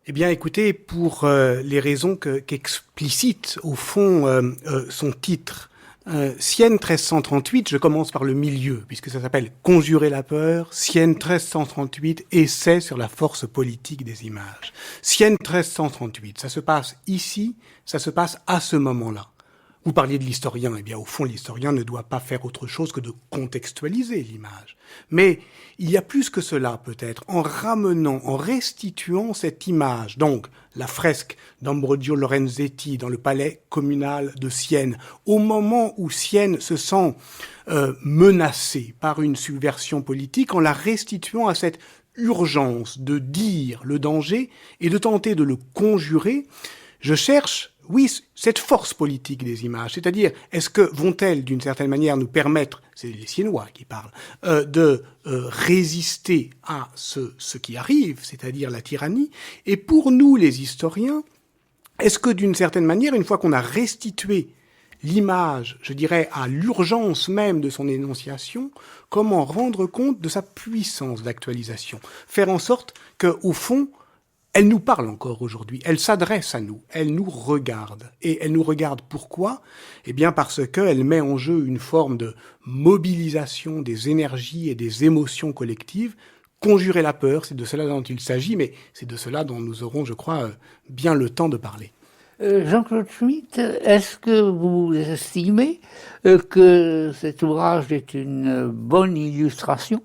Eh bien, écoutez, pour les raisons qu'explicite, au fond, son titre, Sienne 1338, je commence par le milieu, puisque ça s'appelle Conjurer la peur, Sienne 1338, essai sur la force politique des images. Sienne 1338, ça se passe ici, ça se passe à ce moment-là. Vous parliez de l'historien, eh bien au fond l'historien ne doit pas faire autre chose que de contextualiser l'image. Mais il y a plus que cela peut-être, en ramenant, en restituant cette image, donc la fresque d'Ambrogio Lorenzetti dans le palais communal de Sienne, au moment où Sienne se sent menacée par une subversion politique, en la restituant à cette urgence de dire le danger et de tenter de le conjurer, je cherche, oui, cette force politique des images, c'est-à-dire, est-ce que vont-elles, d'une certaine manière, nous permettre, c'est les Siennois qui parlent, de résister à ce qui arrive, c'est-à-dire la tyrannie, et pour nous, les historiens, est-ce que, d'une certaine manière, une fois qu'on a restitué l'image, je dirais, à l'urgence même de son énonciation, comment rendre compte de sa puissance d'actualisation, faire en sorte qu'au fond, elle nous parle encore aujourd'hui, elle s'adresse à nous, elle nous regarde. Et elle nous regarde pourquoi ? Eh bien parce qu'elle met en jeu une forme de mobilisation des énergies et des émotions collectives. Conjurer la peur, c'est de cela dont il s'agit, mais c'est de cela dont nous aurons, je crois, bien le temps de parler. Jean-Claude Schmitt, est-ce que vous estimez que cet ouvrage est une bonne illustration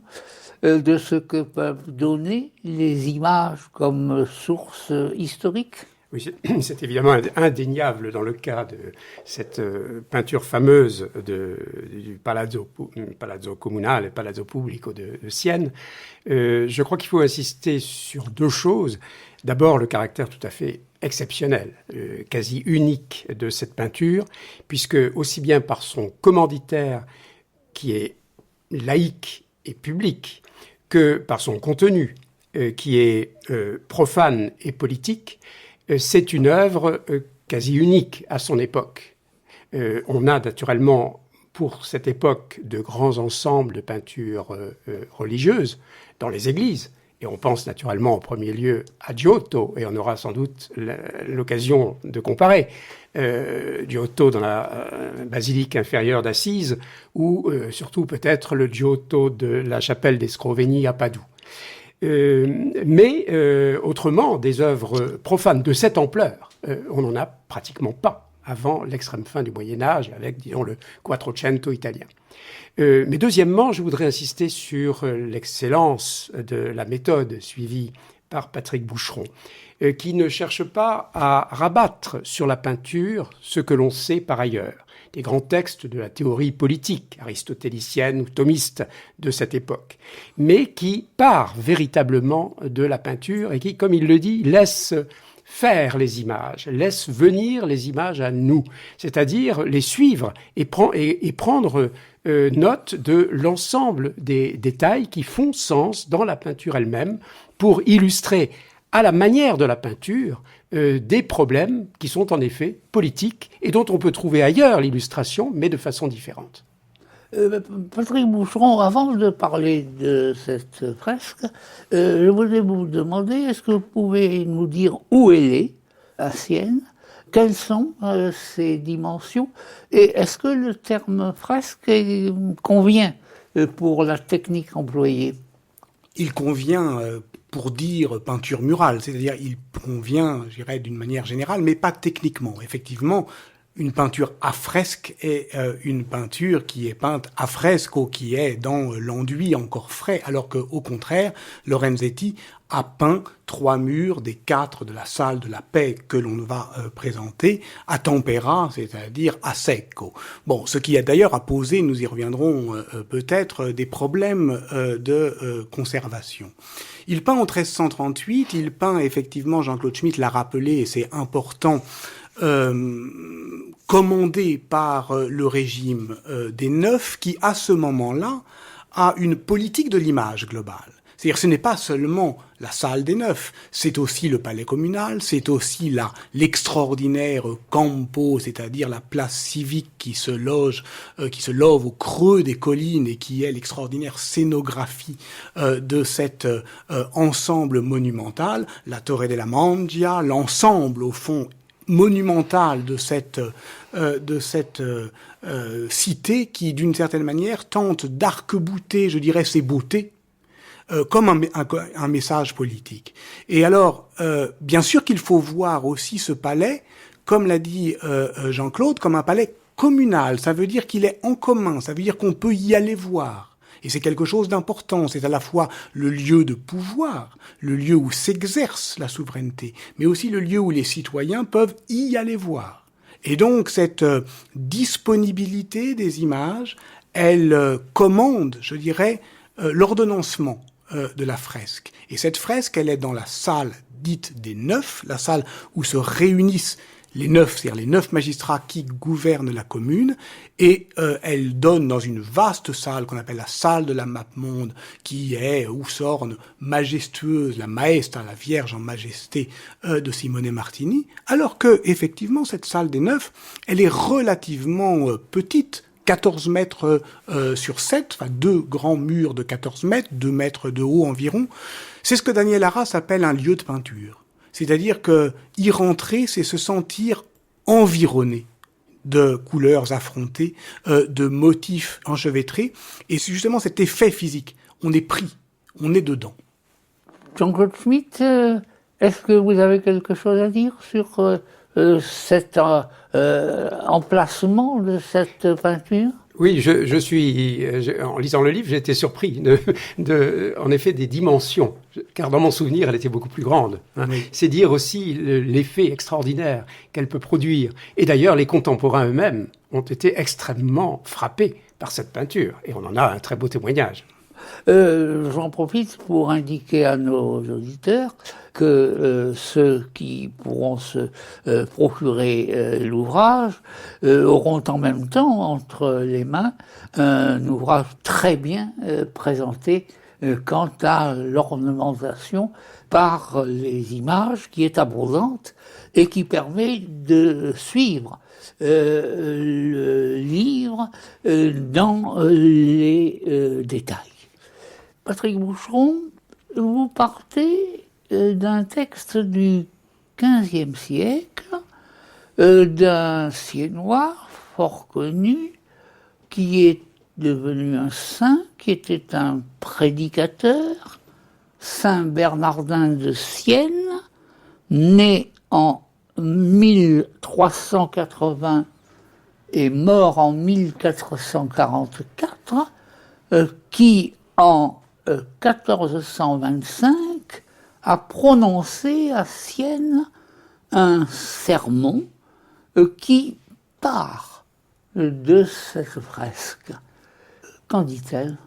de ce que peuvent donner les images comme source historique ? Oui, c'est évidemment indéniable dans le cas de cette peinture fameuse du Palazzo Comunale, Palazzo Pubblico de Sienne. Je crois qu'il faut insister sur deux choses. D'abord, le caractère tout à fait exceptionnel, quasi unique de cette peinture, puisque aussi bien par son commanditaire qui est laïque et public, que par son contenu qui est profane et politique, c'est une œuvre quasi unique à son époque. On a naturellement, pour cette époque, de grands ensembles de peintures religieuses dans les églises. Et on pense naturellement en premier lieu à Giotto, et on aura sans doute l'occasion de comparer Giotto dans la basilique inférieure d'Assise, ou surtout peut-être le Giotto de la chapelle des Scrovegni à Padoue. Mais autrement, des œuvres profanes de cette ampleur, on n'en a pratiquement pas avant l'extrême fin du Moyen-Âge, avec, disons, le Quattrocento italien. Mais deuxièmement, je voudrais insister sur l'excellence de la méthode suivie par Patrick Boucheron, qui ne cherche pas à rabattre sur la peinture ce que l'on sait par ailleurs, des grands textes de la théorie politique, aristotélicienne ou thomiste de cette époque, mais qui part véritablement de la peinture et qui, comme il le dit, laisse faire les images, laisse venir les images à nous, c'est-à-dire les suivre et prendre note de l'ensemble des détails qui font sens dans la peinture elle-même pour illustrer à la manière de la peinture des problèmes qui sont en effet politiques et dont on peut trouver ailleurs l'illustration, mais de façon différente. Patrick Boucheron, avant de parler de cette fresque, je voulais vous demander, est-ce que vous pouvez nous dire où elle est, à Sienne, quelles sont ses dimensions, et est-ce que le terme fresque convient pour la technique employée ? Il convient pour dire peinture murale, c'est-à-dire il convient, je dirais, d'une manière générale, mais pas techniquement. Effectivement, une peinture à fresque est une peinture qui est peinte à fresco, qui est dans l'enduit encore frais, alors qu'au contraire, Lorenzetti a peint 3 murs des 4 de la salle de la paix que l'on va présenter à tempera, c'est-à-dire à secco. Bon, ce qui a d'ailleurs à poser, nous y reviendrons peut-être, des problèmes de conservation. Il peint en 1338, il peint effectivement, Jean-Claude Schmitt l'a rappelé, et c'est important, commandé par le régime des Neufs, qui à ce moment-là a une politique de l'image globale. C'est-à-dire ce n'est pas seulement la salle des Neufs, c'est aussi le palais communal, c'est aussi l'extraordinaire campo, c'est-à-dire la place civique qui se love au creux des collines et qui est l'extraordinaire scénographie de cet ensemble monumental, la Torre della Mangia, l'ensemble au fond monumental de cette cité qui, d'une certaine manière, tente d'arc-bouter, je dirais, ses beautés comme un message politique. Et alors, bien sûr qu'il faut voir aussi ce palais, comme l'a dit Jean-Claude, comme un palais communal. Ça veut dire qu'il est en commun, ça veut dire qu'on peut y aller voir. Et c'est quelque chose d'important, c'est à la fois le lieu de pouvoir, le lieu où s'exerce la souveraineté, mais aussi le lieu où les citoyens peuvent y aller voir. Et donc cette disponibilité des images, elle commande, je dirais, l'ordonnancement de la fresque. Et cette fresque, elle est dans la salle dite des Neufs, la salle où se réunissent les Neufs, c'est-à-dire les 9 magistrats qui gouvernent la commune, et elle donne dans une vaste salle qu'on appelle la salle de la Mappemonde, qui est où s'orne majestueuse, la Maesta, la Vierge en majesté de Simone Martini, alors que effectivement cette salle des Neufs, elle est relativement petite, 14 mètres sur 7, enfin 2 grands murs de 14 mètres, 2 mètres de haut environ. C'est ce que Daniel Arras appelle un lieu de peinture. C'est-à-dire que y rentrer, c'est se sentir environné de couleurs affrontées, de motifs enchevêtrés, et c'est justement cet effet physique. On est pris, on est dedans. Jean-Claude Schmitt, est-ce que vous avez quelque chose à dire sur cet emplacement de cette peinture ? Oui, en lisant le livre, j'ai été surpris en effet, des dimensions, car dans mon souvenir, elle était beaucoup plus grande. Hein. Oui. C'est dire aussi l'effet extraordinaire qu'elle peut produire. Et d'ailleurs, les contemporains eux-mêmes ont été extrêmement frappés par cette peinture, et on en a un très beau témoignage. J'en profite pour indiquer à nos auditeurs que ceux qui pourront se procurer l'ouvrage auront en même temps entre les mains un ouvrage très bien présenté quant à l'ornementation par les images, qui est abondante et qui permet de suivre le livre dans les détails. Patrick Boucheron, vous partez d'un texte du XVe siècle, d'un Siennois fort connu, qui est devenu un saint, qui était un prédicateur, Saint Bernardin de Sienne, né en 1380 et mort en 1444, qui en 1425 a prononcé à Sienne un sermon qui part de cette fresque. Qu'en dit-elle ?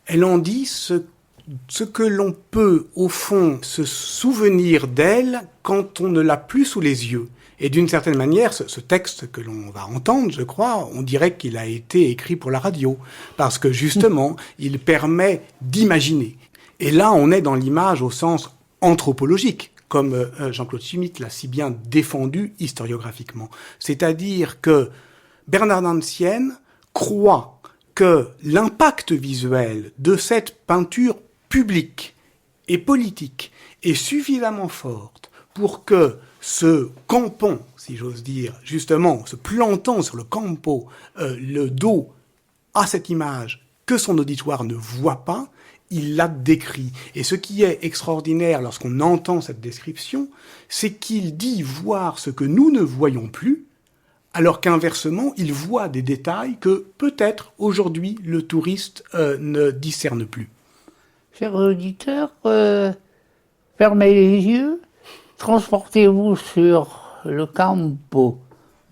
Elle en dit ce que l'on peut, au fond, se souvenir d'elle quand on ne l'a plus sous les yeux. Et d'une certaine manière, ce texte que l'on va entendre, je crois, on dirait qu'il a été écrit pour la radio, parce que justement, il permet d'imaginer. Et là, on est dans l'image au sens anthropologique, comme Jean-Claude Schmitt l'a si bien défendu historiographiquement. C'est-à-dire que Bernardin de Sienne croit que l'impact visuel de cette peinture publique et politique est suffisamment forte pour que se campant, si j'ose dire, justement, se plantant sur le campo, le dos à cette image que son auditoire ne voit pas, il la décrit. Et ce qui est extraordinaire lorsqu'on entend cette description, c'est qu'il dit voir ce que nous ne voyons plus, alors qu'inversement, il voit des détails que peut-être aujourd'hui le touriste ne discerne plus. Chers auditeurs, fermez les yeux, transportez-vous sur le campo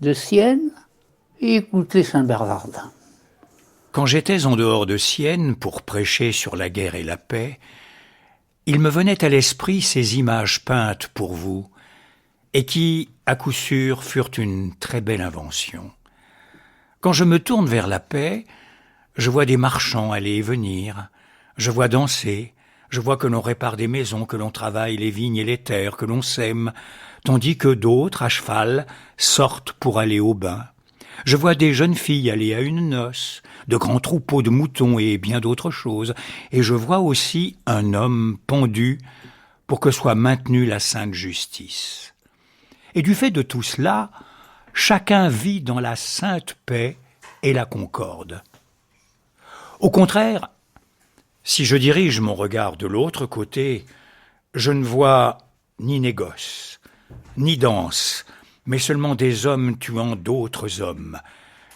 de Sienne et écoutez Saint Bernardin. Quand j'étais en dehors de Sienne pour prêcher sur la guerre et la paix, il me venait à l'esprit ces images peintes pour vous, et qui, à coup sûr, furent une très belle invention. Quand je me tourne vers la paix, je vois des marchands aller et venir, je vois danser, Je vois que l'on répare des maisons, que l'on travaille les vignes et les terres, que l'on sème, tandis que d'autres, à cheval, sortent pour aller au bain. Je vois des jeunes filles aller à une noce, de grands troupeaux de moutons et bien d'autres choses, et je vois aussi un homme pendu pour que soit maintenue la sainte justice. Et du fait de tout cela, chacun vit dans la sainte paix et la concorde. Au contraire, si je dirige mon regard de l'autre côté, je ne vois ni négoce, ni danse, mais seulement des hommes tuant d'autres hommes.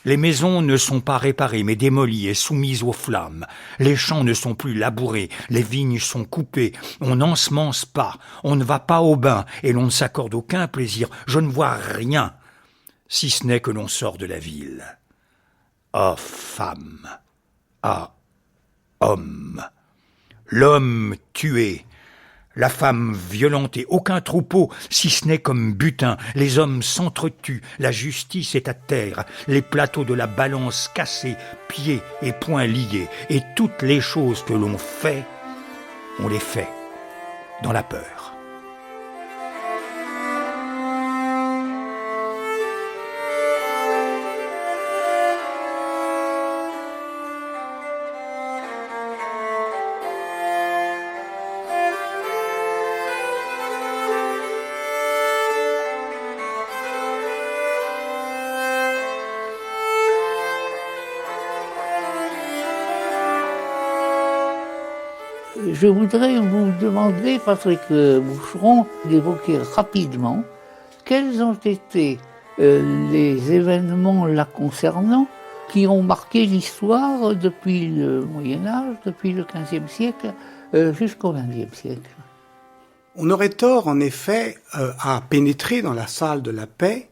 Les maisons ne sont pas réparées, mais démolies et soumises aux flammes. Les champs ne sont plus labourés, les vignes sont coupées, on n'ensemence pas, on ne va pas au bain, et l'on ne s'accorde aucun plaisir. Je ne vois rien, si ce n'est que l'on sort de la ville. Ah, femme! Ah, homme! L'homme tué, la femme violentée, aucun troupeau, si ce n'est comme butin, les hommes s'entretuent, la justice est à terre, les plateaux de la balance cassés, pieds et poings liés, et toutes les choses que l'on fait, on les fait dans la peur. Je voudrais vous demander, Patrick Boucheron, d'évoquer rapidement quels ont été les événements la concernant qui ont marqué l'histoire depuis le Moyen-Âge, depuis le XVe siècle jusqu'au XXe siècle. On aurait tort, en effet, à pénétrer dans la salle de la paix,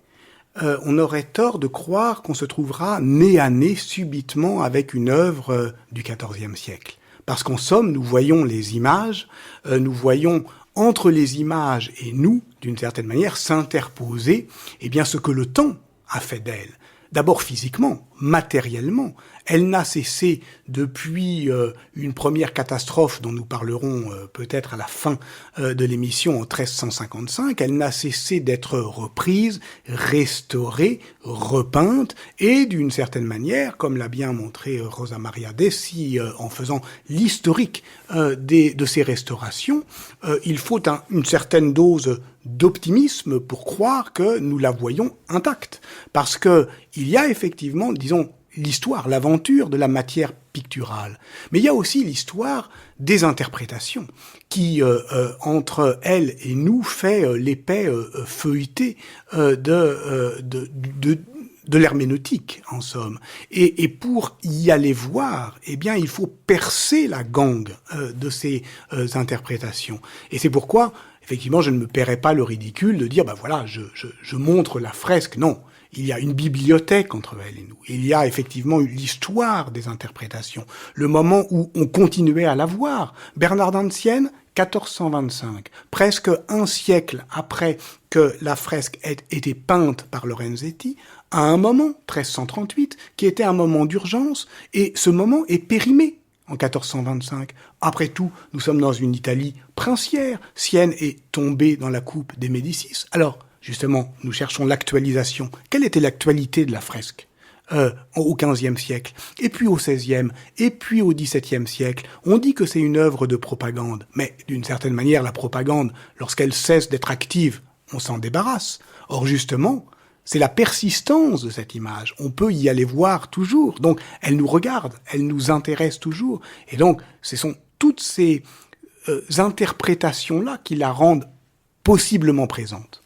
on aurait tort de croire qu'on se trouvera nez à nez subitement avec une œuvre du XIVe siècle. Parce qu'en somme, nous voyons les images, nous voyons entre les images et nous, d'une certaine manière, s'interposer ce que le temps a fait d'elle. D'abord physiquement, matériellement. Elle n'a cessé depuis une première catastrophe dont nous parlerons peut-être à la fin de l'émission en 1355, elle n'a cessé d'être reprise, restaurée, repeinte et d'une certaine manière, comme l'a bien montré Rosa Maria Dessi en faisant l'historique de ces restaurations, il faut une certaine dose d'optimisme pour croire que nous la voyons intacte. Parce que il y a effectivement, disons, l'histoire, l'aventure de la matière picturale. Mais il y a aussi l'histoire des interprétations qui, entre elle et nous, fait l'épais feuilleté de l'herméneutique, en somme. Et pour y aller voir, il faut percer la gangue de ces interprétations. Et c'est pourquoi, effectivement, je ne me paierai pas le ridicule de dire, je montre la fresque. Non. Il y a une bibliothèque entre elle et nous. Il y a effectivement l'histoire des interprétations, le moment où on continuait à la voir. Bernardin de Sienne, 1425, presque un siècle après que la fresque ait été peinte par Lorenzetti, à un moment, 1338, qui était un moment d'urgence, et ce moment est périmé en 1425. Après tout, nous sommes dans une Italie princière. Sienne est tombée dans la coupe des Médicis. Alors, justement, nous cherchons l'actualisation. Quelle était l'actualité de la fresque au XVe siècle, et puis au XVIe, et puis au XVIIe siècle? On dit que c'est une œuvre de propagande, mais d'une certaine manière, la propagande, lorsqu'elle cesse d'être active, on s'en débarrasse. Or, justement, c'est la persistance de cette image. On peut y aller voir toujours. Donc, elle nous regarde, elle nous intéresse toujours. Et donc, ce sont toutes ces interprétations-là qui la rendent possiblement présente.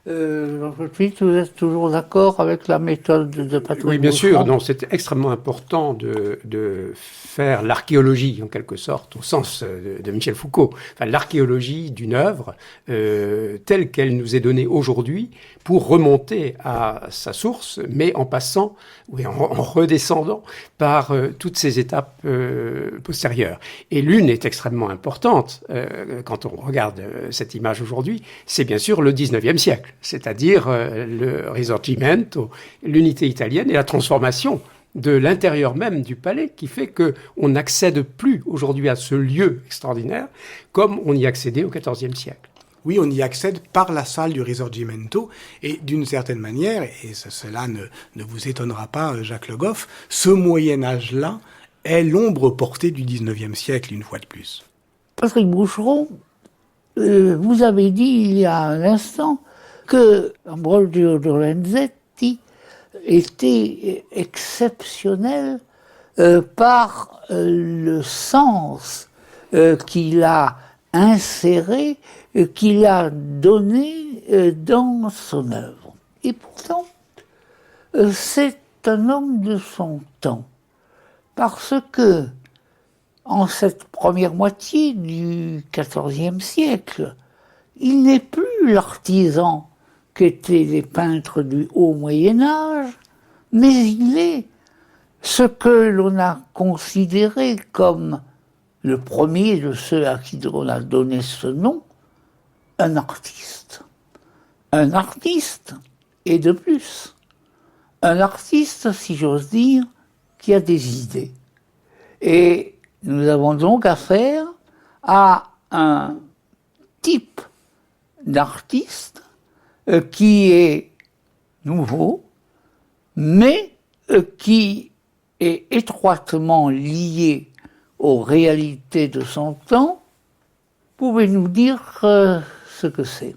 Jean-Patrick, vous êtes toujours d'accord avec la méthode de Patrick Boucheron ? Oui, bien sûr. Non, c'est extrêmement important de faire l'archéologie, en quelque sorte, au sens de Michel Foucault. Enfin, l'archéologie d'une œuvre telle qu'elle nous est donnée aujourd'hui pour remonter à sa source, mais en passant, en redescendant par toutes ces étapes postérieures. Et l'une est extrêmement importante quand on regarde cette image aujourd'hui, c'est bien sûr le XIXe siècle. C'est-à-dire le Risorgimento, l'unité italienne et la transformation de l'intérieur même du palais qui fait qu'on n'accède plus aujourd'hui à ce lieu extraordinaire comme on y accédait au XIVe siècle. Oui, on y accède par la salle du Risorgimento, et d'une certaine manière, et cela ne vous étonnera pas, Jacques Le Goff, ce Moyen-Âge-là est l'ombre portée du XIXe siècle, une fois de plus. Patrick Boucheron, vous avez dit il y a un instant que Ambrogio Lorenzetti était exceptionnel par le sens qu'il a inséré, qu'il a donné dans son œuvre. Et pourtant, c'est un homme de son temps, parce que en cette première moitié du XIVe siècle, il n'est plus l'artisan qu'étaient les peintres du haut Moyen-Âge, mais il est ce que l'on a considéré comme le premier de ceux à qui on a donné ce nom, un artiste. Un artiste, et de plus, un artiste, si j'ose dire, qui a des idées. Et nous avons donc affaire à un type d'artiste qui est nouveau, mais qui est étroitement lié aux réalités de son temps. Pouvez-nous dire ce que c'est ?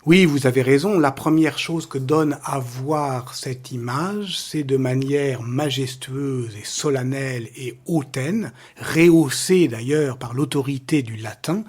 Oui, vous avez raison. La première chose que donne à voir cette image, c'est de manière majestueuse et solennelle et hautaine, rehaussée d'ailleurs par l'autorité du latin,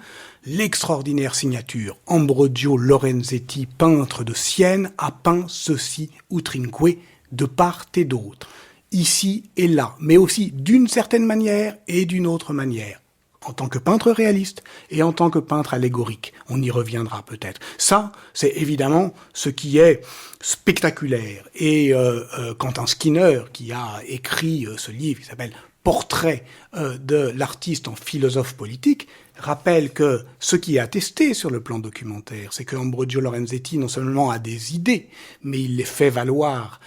l'extraordinaire signature. Ambrogio Lorenzetti, peintre de Sienne, a peint ceci utrinque de part et d'autre, ici et là, mais aussi d'une certaine manière et d'une autre manière. En tant que peintre réaliste et en tant que peintre allégorique. On y reviendra peut-être. Ça, c'est évidemment ce qui est spectaculaire. Et Quentin Skinner, qui a écrit ce livre qui s'appelle « Portrait de l'artiste en philosophe politique », rappelle que ce qui est attesté sur le plan documentaire, c'est que Ambrogio Lorenzetti non seulement a des idées, mais il les fait valoir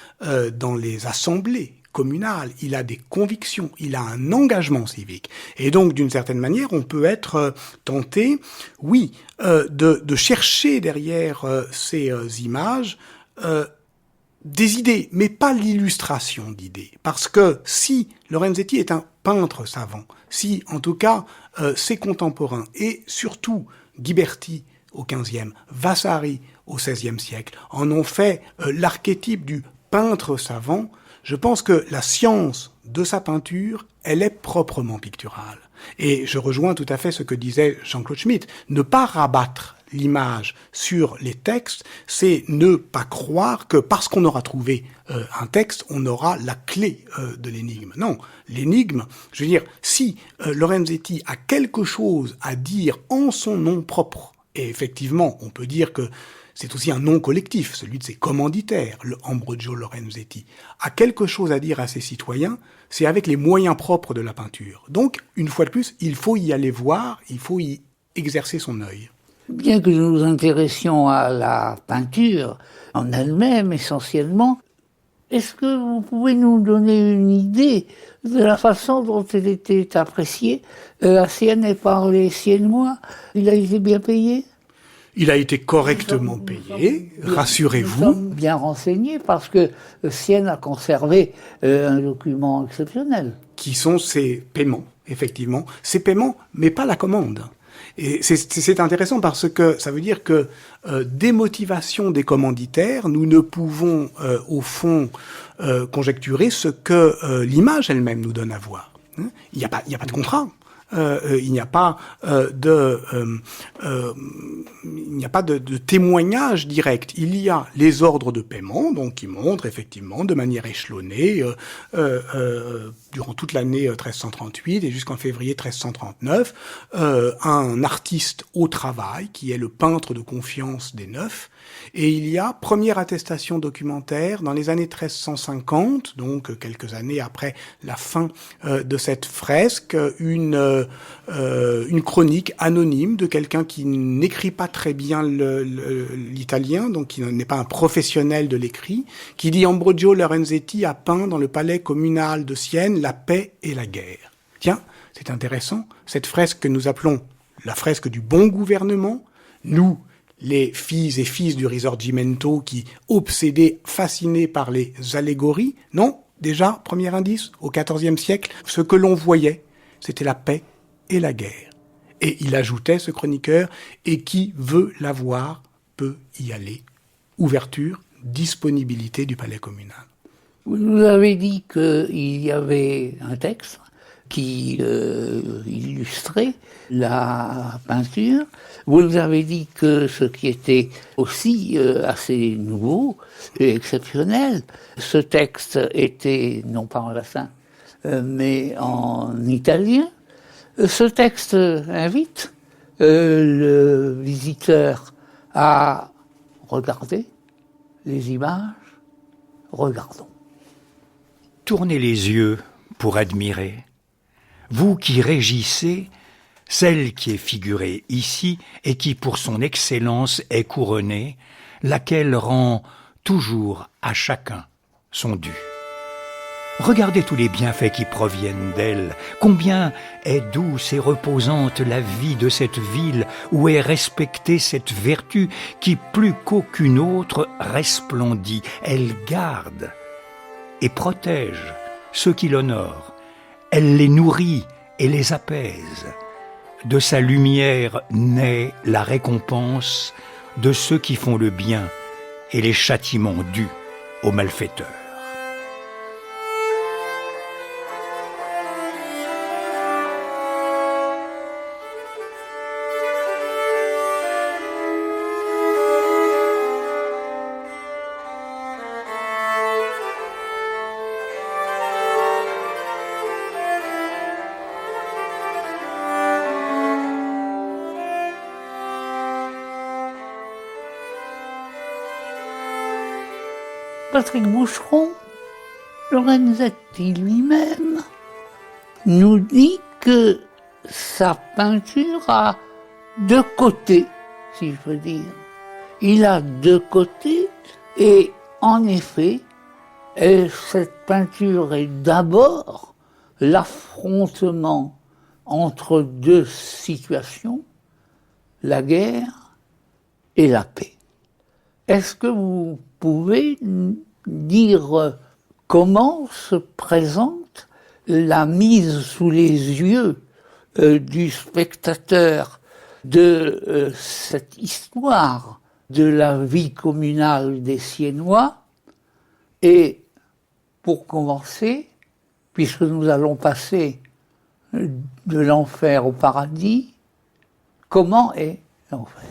dans les assemblées communal, il a des convictions, il a un engagement civique. Et donc, d'une certaine manière, on peut être tenté, oui, de chercher derrière ces images des idées, mais pas l'illustration d'idées. Parce que si Lorenzetti est un peintre savant, si, en tout cas, ses contemporains, et surtout Ghiberti au XVe, Vasari au XVIe siècle, en ont fait l'archétype du peintre savant, je pense que la science de sa peinture, elle est proprement picturale. Et je rejoins tout à fait ce que disait Jean-Claude Schmitt. Ne pas rabattre l'image sur les textes, c'est ne pas croire que parce qu'on aura trouvé un texte, on aura la clé de l'énigme. Non, l'énigme, je veux dire, si Lorenzetti a quelque chose à dire en son nom propre, et effectivement, on peut dire que c'est aussi un nom collectif, celui de ses commanditaires, le Ambrogio Lorenzetti, a quelque chose à dire à ses citoyens, c'est avec les moyens propres de la peinture. Donc, une fois de plus, il faut y aller voir, il faut y exercer son œil. Bien que nous nous intéressions à la peinture en elle-même essentiellement, est-ce que vous pouvez nous donner une idée de la façon dont elle était appréciée à Sienne et par les Siennois? Il a été bien payé? Il a été correctement payé, rassurez-vous. Nous sommes bien renseignés parce que Sienne a conservé un document exceptionnel. Qui sont ces paiements, effectivement. Ces paiements, mais pas la commande. Et c'est intéressant parce que ça veut dire que des motivations des commanditaires, nous ne pouvons au fond conjecturer ce que l'image elle-même nous donne à voir. Il n'y a pas de contrat. Il n'y a pas de témoignage direct. Il y a les ordres de paiement, donc qui montrent effectivement de manière échelonnée durant toute l'année 1338 et jusqu'en février 1339, un artiste au travail qui est le peintre de confiance des neufs. Et il y a première attestation documentaire dans les années 1350, donc quelques années après la fin de cette fresque, une une chronique anonyme de quelqu'un qui n'écrit pas très bien l'italien, donc qui n'est pas un professionnel de l'écrit, qui dit Ambrogio Lorenzetti a peint dans le palais communal de Sienne la paix et la guerre. Tiens, c'est intéressant, cette fresque que nous appelons la fresque du bon gouvernement, nous, les filles et fils du Risorgimento qui, obsédés, fascinés par les allégories, non, déjà, premier indice, au XIVe siècle, ce que l'on voyait, c'était la paix et la guerre. Et il ajoutait, ce chroniqueur, et qui veut la voir peut y aller. Ouverture, disponibilité du palais communal. Vous nous avez dit qu'il y avait un texte qui illustrait la peinture. Vous nous avez dit que ce qui était aussi assez nouveau et exceptionnel, ce texte était non pas en latin, mais en italien. Ce texte invite le visiteur à regarder les images. Regardons. Tournez les yeux pour admirer. Vous qui régissez celle qui est figurée ici et qui pour son excellence est couronnée, laquelle rend toujours à chacun son dû. Regardez tous les bienfaits qui proviennent d'elle, combien est douce et reposante la vie de cette ville où est respectée cette vertu qui plus qu'aucune autre resplendit. Elle garde et protège ceux qui l'honorent. Elle les nourrit et les apaise. De sa lumière naît la récompense de ceux qui font le bien et les châtiments dus aux malfaiteurs. Patrick Boucheron, Lorenzetti lui-même, nous dit que sa peinture a deux côtés, si je peux dire. Il a deux côtés et en effet, cette peinture est d'abord l'affrontement entre deux situations, la guerre et la paix. Est-ce que vous pouvez dire comment se présente la mise sous les yeux du spectateur de cette histoire de la vie communale des Siennois? Et pour commencer, puisque nous allons passer de l'enfer au paradis, comment est l'enfer?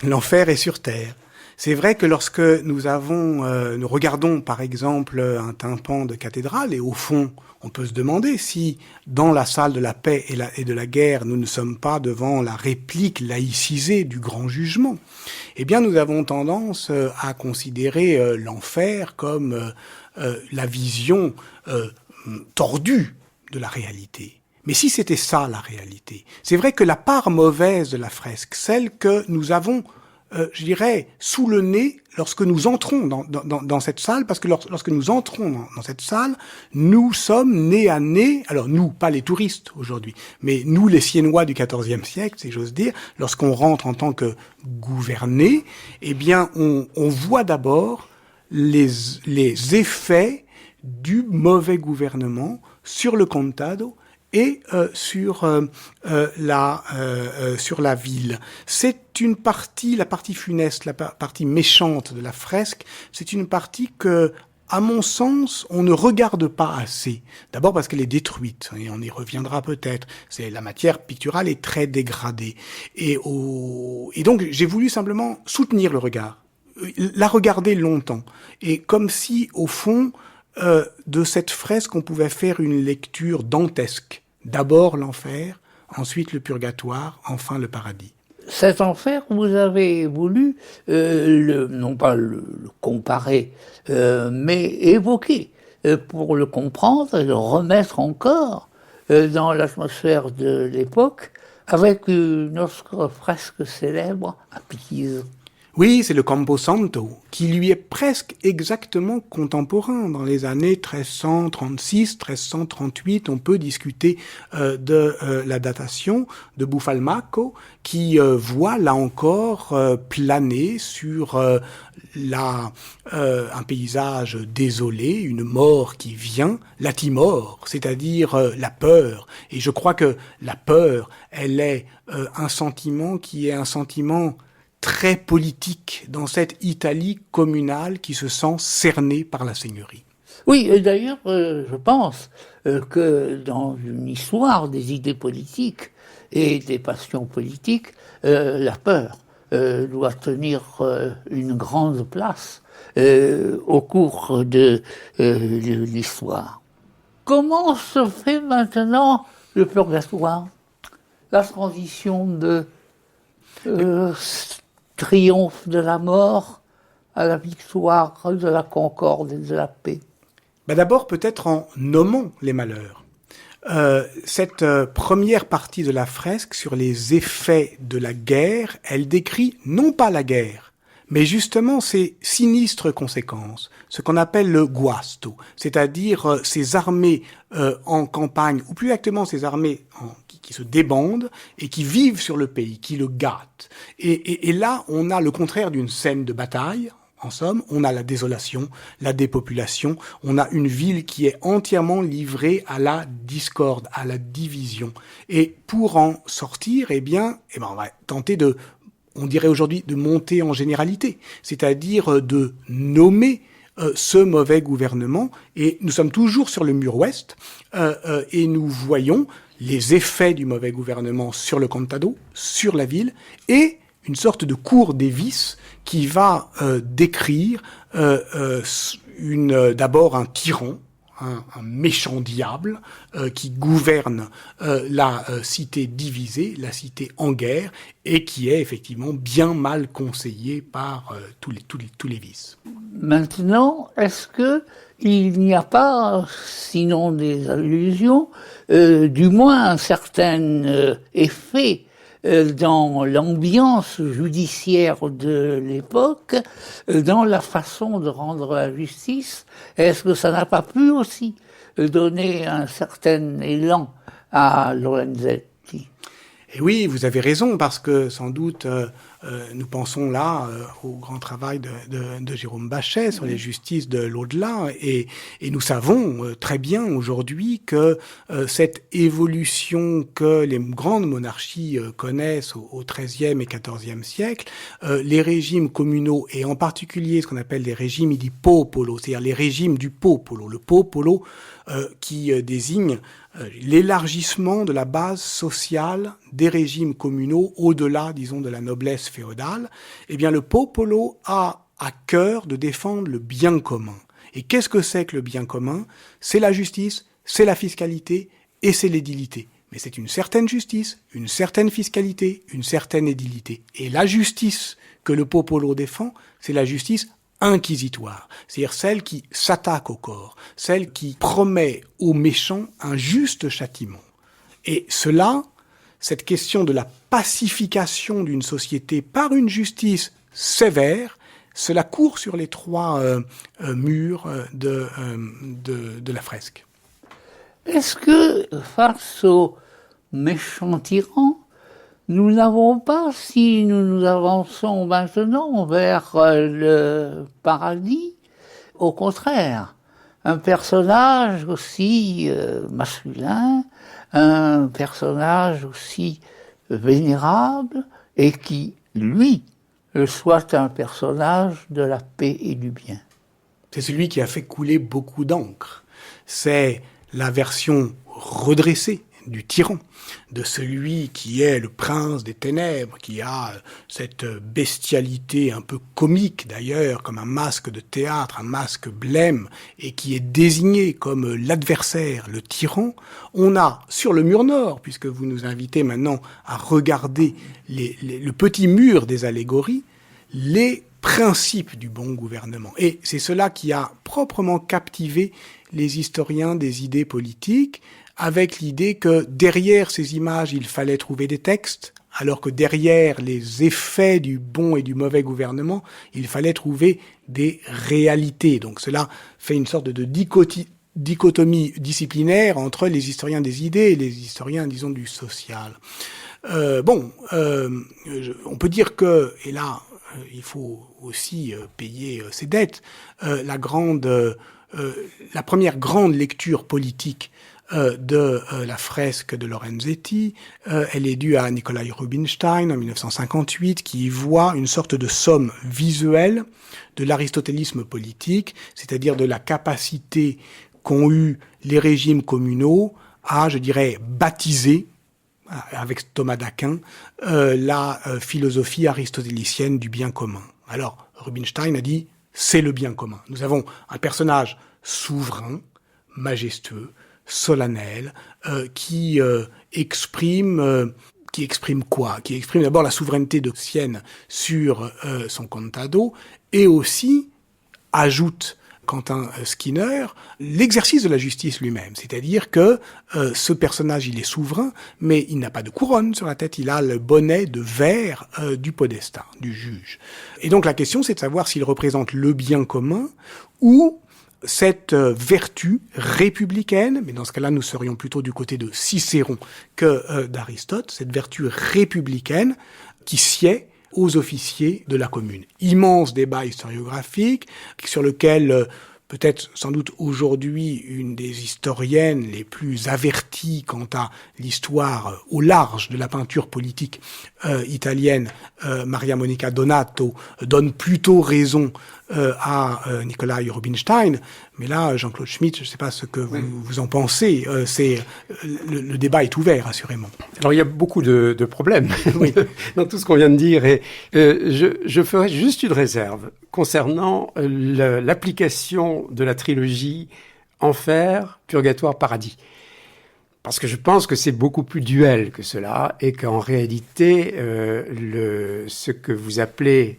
L'enfer est sur terre. C'est vrai que lorsque nous regardons par exemple un tympan de cathédrale, et au fond, on peut se demander si dans la salle de la paix et de la guerre, nous ne sommes pas devant la réplique laïcisée du grand jugement. Eh bien, nous avons tendance à considérer l'enfer comme la vision tordue de la réalité. Mais si c'était ça la réalité, c'est vrai que la part mauvaise de la fresque, celle que nous avons je dirais, sous le nez lorsque nous entrons dans cette salle, parce que lorsque nous entrons dans cette salle, nous sommes nez à nez, alors nous, pas les touristes aujourd'hui, mais nous, les Siennois du XIVe siècle, si j'ose dire, lorsqu'on rentre en tant que gouverné, eh bien, on voit d'abord les effets du mauvais gouvernement sur le contado et sur la ville. C'est une partie, la partie funeste, la partie méchante de la fresque, c'est une partie que, à mon sens, on ne regarde pas assez. D'abord parce qu'elle est détruite, et on y reviendra peut-être. La matière picturale est très dégradée. Et donc, j'ai voulu simplement soutenir le regard, la regarder longtemps. Et comme si, au fond, de cette fresque, on pouvait faire une lecture dantesque. D'abord l'enfer, ensuite le purgatoire, enfin le paradis. Cet enfer, vous avez voulu, non pas le comparer, mais évoquer, pour le comprendre et le remettre encore dans l'atmosphère de l'époque, avec une autre fresque célèbre à Pise. Oui, c'est le Camposanto, qui lui est presque exactement contemporain. Dans les années 1336, 1338, on peut discuter de la datation de Buffalmacco, qui voit là encore planer sur un paysage désolé, une mort qui vient, la timor, c'est-à-dire la peur. Et je crois que la peur, elle est un sentiment qui est un sentiment très politique dans cette Italie communale qui se sent cernée par la seigneurie. Oui, et d'ailleurs, je pense que dans une histoire des idées politiques et des passions politiques, la peur doit tenir une grande place au cours de l'histoire. Comment se fait maintenant le purgatoire? La transition de triomphe de la mort à la victoire de la concorde et de la paix. D'abord, peut-être en nommant les malheurs. Cette première partie de la fresque sur les effets de la guerre, elle décrit non pas la guerre, mais justement ses sinistres conséquences, ce qu'on appelle le guasto, c'est-à-dire ces armées en campagne, ou plus exactement ces armées qui se débandent et qui vivent sur le pays, qui le gâtent. Et là, on a le contraire d'une scène de bataille. En somme, on a la désolation, la dépopulation, on a une ville qui est entièrement livrée à la discorde, à la division. Et pour en sortir, on va tenter on dirait aujourd'hui, de monter en généralité, c'est-à-dire de nommer ce mauvais gouvernement. Et nous sommes toujours sur le mur ouest, et nous voyons les effets du mauvais gouvernement sur le contado, sur la ville, et une sorte de cour des vices qui va décrire d'abord un tyran, un méchant diable qui gouverne la cité divisée, la cité en guerre, et qui est effectivement bien mal conseillé par tous les vices. Maintenant, est-ce que il n'y a pas, sinon des allusions, du moins un certain effet dans l'ambiance judiciaire de l'époque, dans la façon de rendre la justice? Est-ce que ça n'a pas pu aussi donner un certain élan à Lorenzetti? Et oui, vous avez raison, parce que sans doute nous pensons là au grand travail de Jérôme Bachet sur les justices de l'au-delà, et nous savons très bien aujourd'hui que cette évolution que les grandes monarchies connaissent au XIIIe et XIVe siècle, les régimes communaux, et en particulier ce qu'on appelle les régimes di popolo, c'est-à-dire les régimes du popolo, le popolo qui désigne l'élargissement de la base sociale des régimes communaux au-delà, disons, de la noblesse féodale, eh bien le popolo a à cœur de défendre le bien commun. Et qu'est-ce que c'est que le bien commun? C'est la justice, c'est la fiscalité et c'est l'édilité. Mais c'est une certaine justice, une certaine fiscalité, une certaine édilité. Et la justice que le popolo défend, c'est la justice inquisitoire, c'est-à-dire celle qui s'attaque au corps, celle qui promet aux méchants un juste châtiment. Et cela, cette question de la pacification d'une société par une justice sévère, cela court sur les trois murs de la fresque. Est-ce que, face aux méchants tyrans, nous n'avons pas, si nous nous avançons maintenant vers le paradis, au contraire, un personnage aussi masculin, un personnage aussi vénérable, et qui, lui, soit un personnage de la paix et du bien? C'est celui qui a fait couler beaucoup d'encre. C'est la version redressée du tyran, de celui qui est le prince des ténèbres, qui a cette bestialité un peu comique d'ailleurs, comme un masque de théâtre, un masque blême, et qui est désigné comme l'adversaire, le tyran. On a sur le mur nord, puisque vous nous invitez maintenant à regarder le petit mur des allégories, les principes du bon gouvernement. Et c'est cela qui a proprement captivé les historiens des idées politiques, avec l'idée que derrière ces images, il fallait trouver des textes, alors que derrière les effets du bon et du mauvais gouvernement, il fallait trouver des réalités. Donc cela fait une sorte de dichotomie disciplinaire entre les historiens des idées et les historiens, disons, du social. On peut dire que, et là, il faut aussi payer ses dettes, la première grande lecture politique de la fresque de Lorenzetti, elle est due à Nikolai Rubinstein en 1958, qui voit une sorte de somme visuelle de l'aristotélisme politique, c'est-à-dire de la capacité qu'ont eu les régimes communaux à, je dirais, baptiser, avec Thomas d'Aquin, la philosophie aristotélicienne du bien commun. Alors, Rubinstein a dit, c'est le bien commun. Nous avons un personnage souverain, majestueux, solennel, qui exprime quoi? Qui exprime d'abord la souveraineté de Sienne sur son contado, et aussi ajoute Quentin Skinner, l'exercice de la justice lui-même. C'est-à-dire que ce personnage, il est souverain, mais il n'a pas de couronne sur la tête, il a le bonnet de verre du podestat, du juge. Et donc la question, c'est de savoir s'il représente le bien commun ou cette vertu républicaine, mais dans ce cas-là, nous serions plutôt du côté de Cicéron que d'Aristote, cette vertu républicaine qui sied aux officiers de la commune. Immense débat historiographique sur lequel peut-être sans doute aujourd'hui une des historiennes les plus averties quant à l'histoire au large de la peinture politique italienne, Maria Monica Donato, donne plutôt raison à Nikolai Rubinstein. Mais là, Jean-Claude Schmitt, je ne sais pas ce que vous en pensez. Le débat est ouvert, assurément. Alors, il y a beaucoup de problèmes dans tout ce qu'on vient de dire. Et je ferai juste une réserve concernant l'application de la trilogie Enfer, Purgatoire, Paradis. Parce que je pense que c'est beaucoup plus duel que cela et qu'en réalité, ce que vous appelez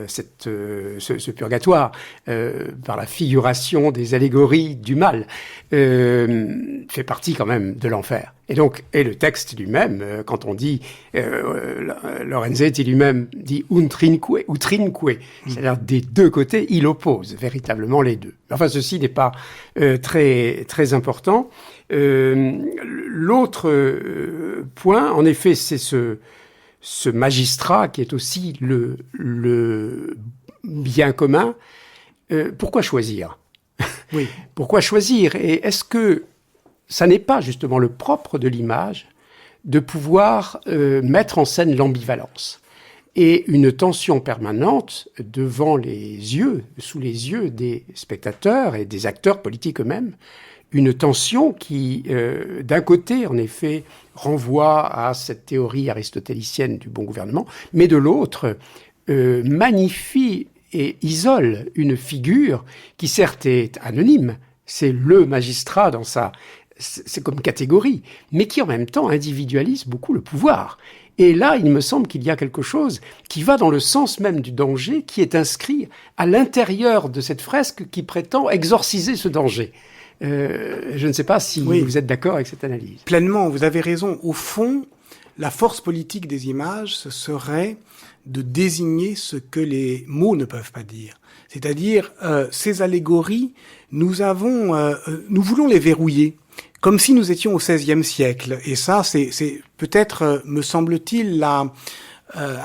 ce purgatoire, par la figuration des allégories du mal, fait partie quand même de l'enfer. Et donc, le texte lui-même, quand on dit, Lorenzetti lui-même dit untrinque ou trinque, c'est-à-dire des deux côtés, il oppose véritablement les deux. Enfin, ceci n'est pas très très important. L'autre point, en effet, c'est ce magistrat qui est aussi le bien commun. Pourquoi choisir? Oui. Pourquoi choisir? Et est-ce que ça n'est pas justement le propre de l'image de pouvoir mettre en scène l'ambivalence et une tension permanente devant sous les yeux des spectateurs et des acteurs politiques eux-mêmes, une tension qui, d'un côté, en effet, renvoie à cette théorie aristotélicienne du bon gouvernement, mais de l'autre, magnifie et isole une figure qui, certes, est anonyme, c'est le magistrat c'est comme catégorie, mais qui, en même temps, individualise beaucoup le pouvoir. Et là, il me semble qu'il y a quelque chose qui va dans le sens même du danger, qui est inscrit à l'intérieur de cette fresque qui prétend exorciser ce danger. Je ne sais pas si vous êtes d'accord avec cette analyse. Pleinement, vous avez raison. Au fond, la force politique des images, ce serait de désigner ce que les mots ne peuvent pas dire. C'est-à-dire, ces allégories, nous voulons les verrouiller, comme si nous étions au XVIe siècle. Et ça, c'est peut-être, me semble-t-il, à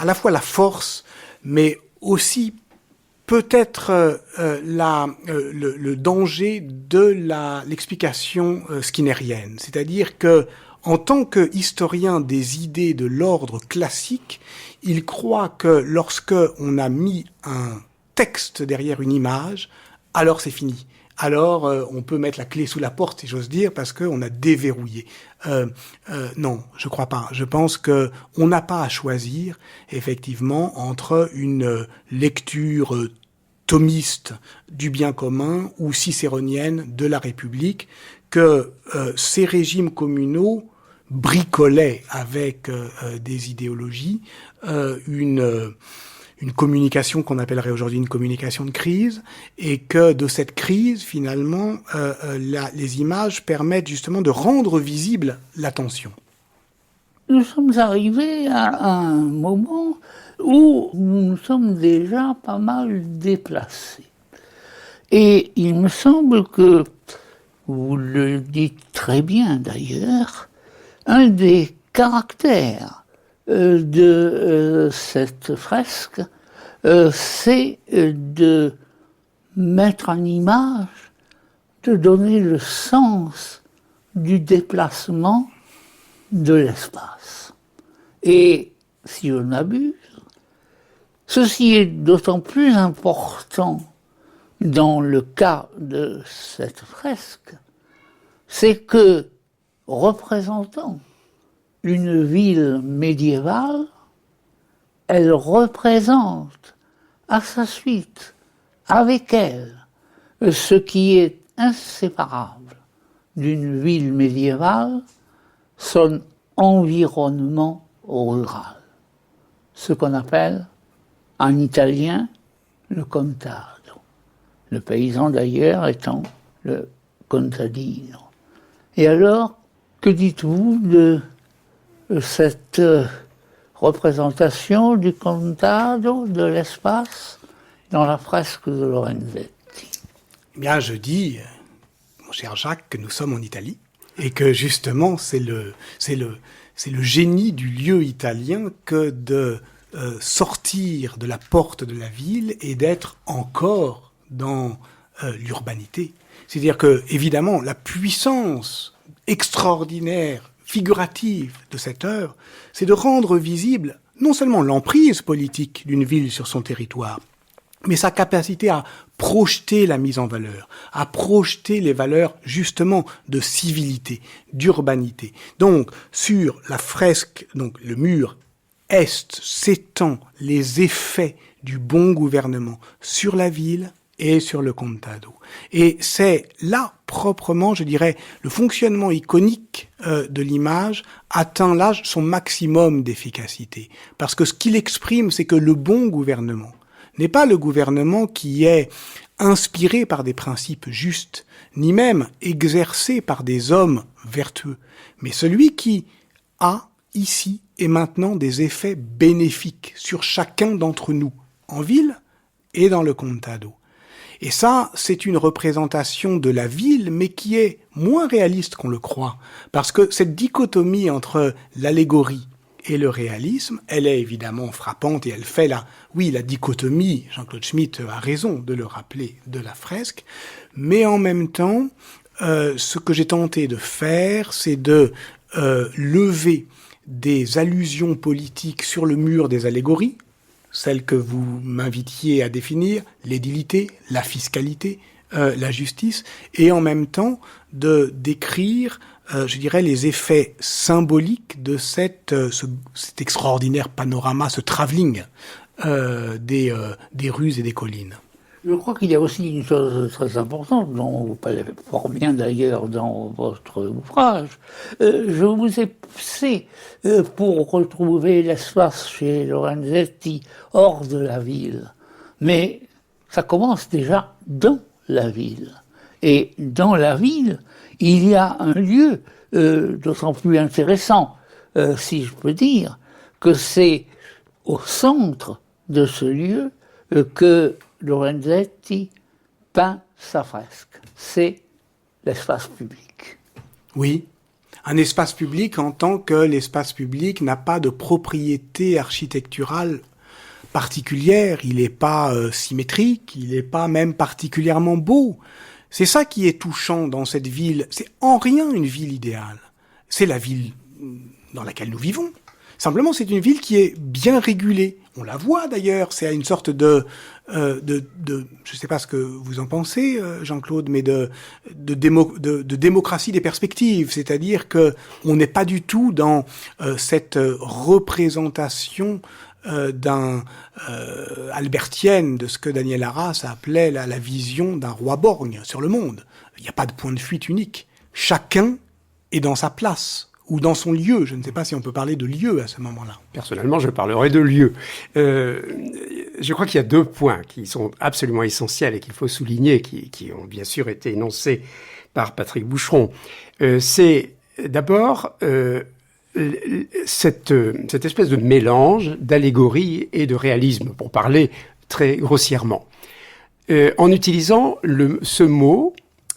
la fois la force, mais aussi peut-être le danger de l'explication skinnérienne. C'est-à-dire que, en tant qu'historien des idées de l'ordre classique, il croit que lorsque on a mis un texte derrière une image, alors c'est fini. Alors on peut mettre la clé sous la porte, si j'ose dire, parce qu'on a déverrouillé. Non, je crois pas. Je pense que on n'a pas à choisir, effectivement, entre une lecture thomiste du bien commun ou cicéronienne de la République, que ces régimes communaux bricolaient avec des idéologies une une communication qu'on appellerait aujourd'hui une communication de crise, et que de cette crise, finalement, les images permettent justement de rendre visible la tension. Nous sommes arrivés à un moment où nous nous sommes déjà pas mal déplacés. Et il me semble que, vous le dites très bien d'ailleurs, un des caractères de cette fresque, c'est de mettre en image, de donner le sens du déplacement de l'espace. Et si je n'abuse, ceci est d'autant plus important dans le cas de cette fresque, c'est que, représentant une ville médiévale, elle représente à sa suite, avec elle, ce qui est inséparable d'une ville médiévale, son environnement rural, ce qu'on appelle en italien le contado. Le paysan d'ailleurs étant le contadino. Et alors, que dites-vous de cette représentation du contado, de l'espace, dans la fresque de Lorenzetti? Eh bien, je dis, mon cher Jacques, que nous sommes en Italie, et que justement, c'est le génie du lieu italien que de sortir de la porte de la ville et d'être encore dans l'urbanité. C'est-à-dire que, évidemment, la puissance extraordinaire, figurative de cette œuvre, c'est de rendre visible non seulement l'emprise politique d'une ville sur son territoire, mais sa capacité à projeter la mise en valeur, à projeter les valeurs justement de civilité, d'urbanité. Donc, sur la fresque, donc le mur est, s'étend les effets du bon gouvernement sur la ville et sur le contado. Et c'est là, proprement, je dirais, le fonctionnement iconique de l'image atteint là son maximum d'efficacité. Parce que ce qu'il exprime, c'est que le bon gouvernement n'est pas le gouvernement qui est inspiré par des principes justes, ni même exercé par des hommes vertueux, mais celui qui a, ici et maintenant, des effets bénéfiques sur chacun d'entre nous, en ville et dans le contado. Et ça, c'est une représentation de la ville, mais qui est moins réaliste qu'on le croit, parce que cette dichotomie entre l'allégorie et le réalisme, elle est évidemment frappante et elle fait la dichotomie, Jean-Claude Schmitt a raison de le rappeler, de la fresque, mais en même temps, ce que j'ai tenté de faire, c'est de lever des allusions politiques sur le mur des allégories, celles que vous m'invitiez à définir, l'édilité, la fiscalité, la justice, et en même temps de décrire, je dirais, les effets symboliques de cet extraordinaire panorama, ce travelling des rues et des collines. Je crois qu'il y a aussi une chose très importante, dont vous parlez fort bien d'ailleurs dans votre ouvrage. Je vous ai poussé pour retrouver l'espace chez Lorenzetti hors de la ville. Mais ça commence déjà dans la ville. Et dans la ville, il y a un lieu d'autant plus intéressant, si je peux dire, que c'est au centre de ce lieu que Lorenzetti peint sa fresque. C'est l'espace public. Oui, un espace public en tant que l'espace public n'a pas de propriété architecturale particulière, il n'est pas symétrique, il n'est pas même particulièrement beau. C'est ça qui est touchant dans cette ville. C'est en rien une ville idéale. C'est la ville dans laquelle nous vivons. Simplement, c'est une ville qui est bien régulée. On la voit d'ailleurs, c'est une sorte de je sais pas ce que vous en pensez, Jean-Claude, mais de démocratie des perspectives. C'est-à-dire que on n'est pas du tout dans cette représentation albertienne de ce que Daniel Arras appelait la vision d'un roi borgne sur le monde. Il n'y a pas de point de fuite unique. Chacun est dans sa place ou dans son lieu. Je ne sais pas si on peut parler de lieu à ce moment-là. Personnellement, je parlerai de lieu. Je crois qu'il y a 2 points qui sont absolument essentiels et qu'il faut souligner, qui ont bien sûr été énoncés par Patrick Boucheron. C'est d'abord cette espèce de mélange d'allégorie et de réalisme, pour parler très grossièrement, en utilisant ce mot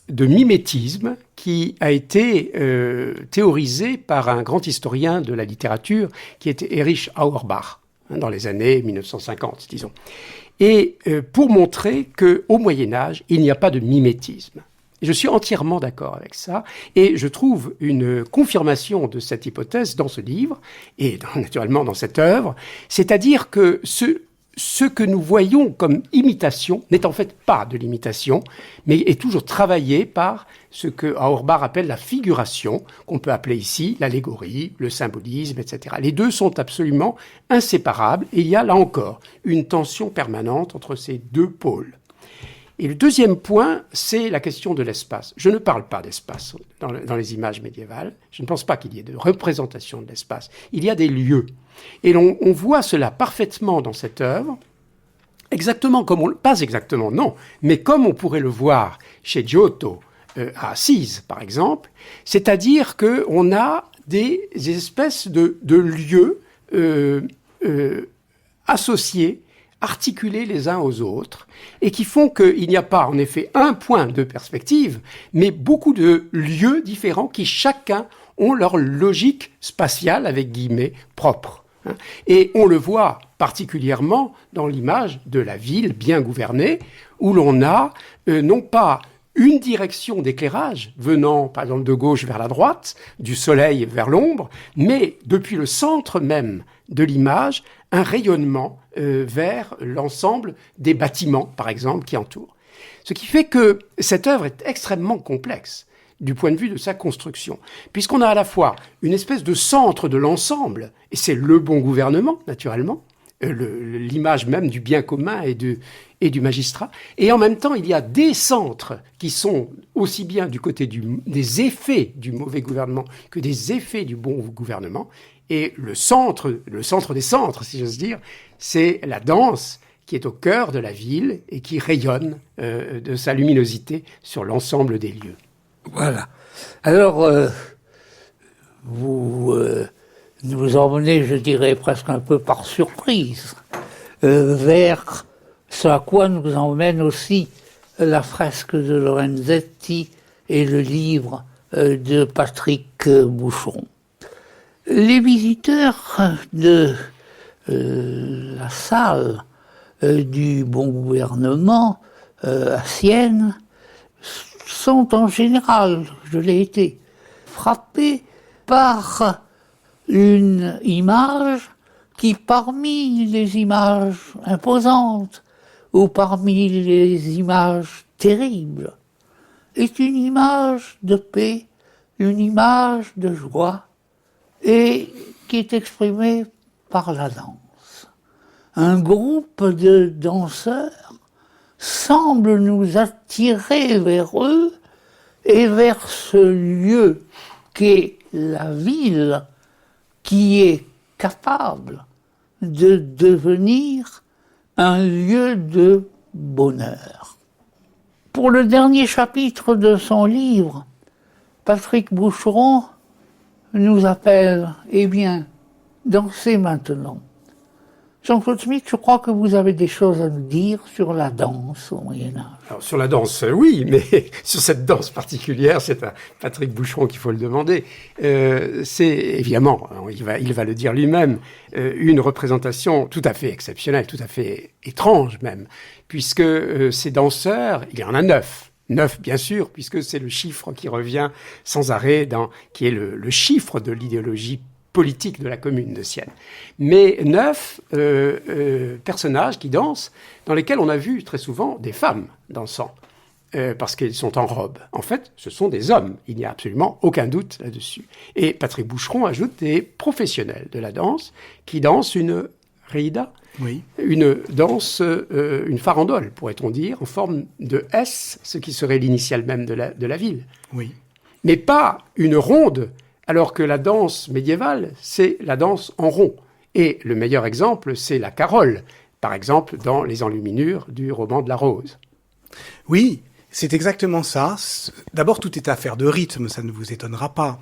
de mimétisme qui a été théorisé par un grand historien de la littérature qui était Erich Auerbach, dans les années 1950, disons. Et pour montrer qu'au Moyen-Âge, il n'y a pas de mimétisme. Je suis entièrement d'accord avec ça, et je trouve une confirmation de cette hypothèse dans ce livre, et naturellement dans cette œuvre, c'est-à-dire que ce que nous voyons comme imitation n'est en fait pas de l'imitation, mais est toujours travaillé par ce que Auerbach appelle la figuration, qu'on peut appeler ici l'allégorie, le symbolisme, etc. Les 2 sont absolument inséparables, et il y a là encore une tension permanente entre ces 2 pôles. Et le deuxième point, c'est la question de l'espace. Je ne parle pas d'espace dans les images médiévales. Je ne pense pas qu'il y ait de représentation de l'espace. Il y a des lieux. Et on voit cela parfaitement dans cette œuvre, exactement comme pas exactement, non, mais comme on pourrait le voir chez Giotto à Assise, par exemple, c'est-à-dire qu'on a des espèces de lieux associés, articulés les uns aux autres, et qui font qu'il n'y a pas en effet un point de perspective, mais beaucoup de lieux différents qui chacun ont leur logique spatiale, avec guillemets, propre. Et on le voit particulièrement dans l'image de la ville bien gouvernée, où l'on a non pas une direction d'éclairage venant, par exemple, de gauche vers la droite, du soleil vers l'ombre, mais depuis le centre même de l'image, un rayonnement vers l'ensemble des bâtiments, par exemple, qui entourent. Ce qui fait que cette œuvre est extrêmement complexe du point de vue de sa construction, puisqu'on a à la fois une espèce de centre de l'ensemble, et c'est le bon gouvernement, naturellement, l'image même du bien commun et du magistrat, et en même temps, il y a des centres qui sont aussi bien du côté des effets du mauvais gouvernement que des effets du bon gouvernement, et le centre des centres, si j'ose dire, c'est la danse qui est au cœur de la ville et qui rayonne de sa luminosité sur l'ensemble des lieux. Voilà. Alors, vous nous emmenez, je dirais, presque un peu par surprise, vers ce à quoi nous emmène aussi la fresque de Lorenzetti et le livre de Patrick Boucheron. Les visiteurs de la salle du bon gouvernement à Sienne sont en général, je l'ai été, frappés par une image qui, parmi les images imposantes ou parmi les images terribles, est une image de paix, une image de joie, et qui est exprimée par la danse. Un groupe de danseurs semble nous attirer vers eux et vers ce lieu qu'est la ville, qui est capable de devenir un lieu de bonheur. Pour le dernier chapitre de son livre, Patrick Boucheron nous appelle, eh bien, dansez maintenant. Jean-Claude Schmitt, je crois que vous avez des choses à nous dire sur la danse au Moyen-Âge. Alors, sur la danse, oui, mais sur cette danse particulière, c'est à Patrick Boucheron qu'il faut le demander. C'est évidemment, il va le dire lui-même, une représentation tout à fait exceptionnelle, tout à fait étrange même, puisque ces danseurs, il y en a 9. 9, bien sûr, puisque c'est le chiffre qui revient sans arrêt, qui est le chiffre de l'idéologie politique de la commune de Sienne. Mais 9 personnages qui dansent, dans lesquels on a vu très souvent des femmes dansant, parce qu'elles sont en robe. En fait, ce sont des hommes, il n'y a absolument aucun doute là-dessus. Et Patrick Boucheron ajoute des professionnels de la danse qui dansent une rida, oui. Une danse, une farandole, pourrait-on dire, en forme de S, ce qui serait l'initiale même de la ville. Oui. Mais pas une ronde Alors que la danse médiévale, c'est la danse en rond. Et le meilleur exemple, c'est la carole, par exemple dans Les Enluminures du roman de la Rose. Oui, c'est exactement ça. D'abord, tout est affaire de rythme, ça ne vous étonnera pas.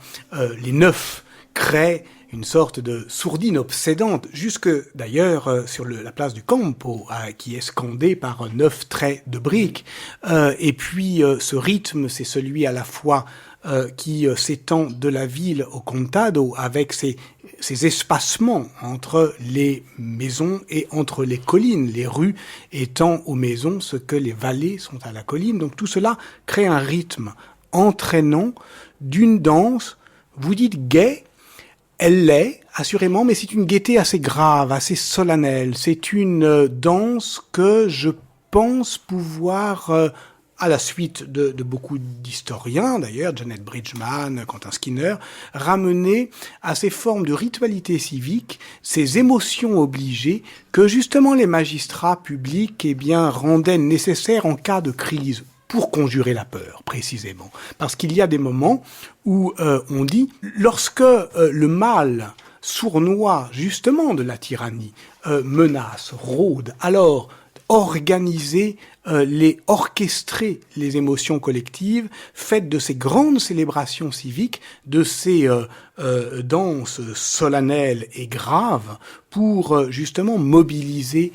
Les neufs créent une sorte de sourdine obsédante, jusque d'ailleurs sur la place du Campo, qui est scandée par 9 traits de briques. Et puis ce rythme, c'est celui à la fois qui s'étend de la ville au Contado, avec ces espacements entre les maisons et entre les collines, les rues étant aux maisons ce que les vallées sont à la colline. Donc tout cela crée un rythme entraînant d'une danse, vous dites gaie, elle l'est, assurément, mais c'est une gaieté assez grave, assez solennelle. C'est une danse que je pense pouvoir, à la suite de beaucoup d'historiens, d'ailleurs, Janet Bridgman, Quentin Skinner, ramener à ces formes de ritualité civique, ces émotions obligées que justement les magistrats publics rendaient nécessaires en cas de crise, pour conjurer la peur, précisément. Parce qu'il y a des moments où on dit, lorsque le mal sournois justement de la tyrannie menace, rôde, alors orchestrer les émotions collectives, faites de ces grandes célébrations civiques, de ces danses solennelles et graves, pour justement mobiliser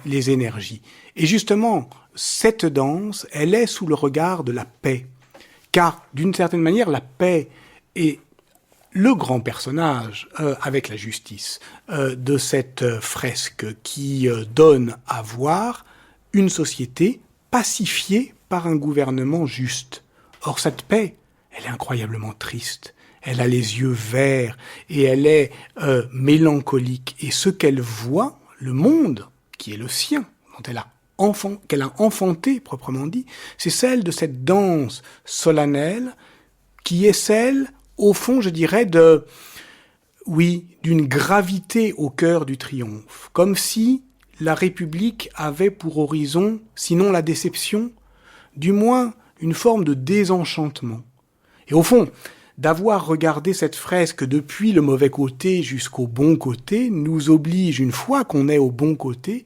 les énergies. Et justement, cette danse, elle est sous le regard de la paix. Car, d'une certaine manière, la paix est le grand personnage, avec la justice, de cette fresque qui donne à voir une société pacifiée par un gouvernement juste. Or, cette paix, elle est incroyablement triste. Elle a les yeux verts et elle est mélancolique. Et ce qu'elle voit, le monde, qui est le sien, dont qu'elle a enfanté, proprement dit, c'est celle de cette danse solennelle qui est celle, au fond, je dirais, d'une gravité au cœur du triomphe. Comme si la République avait pour horizon, sinon la déception, du moins une forme de désenchantement. Et au fond, d'avoir regardé cette fresque depuis le mauvais côté jusqu'au bon côté nous oblige, une fois qu'on est au bon côté,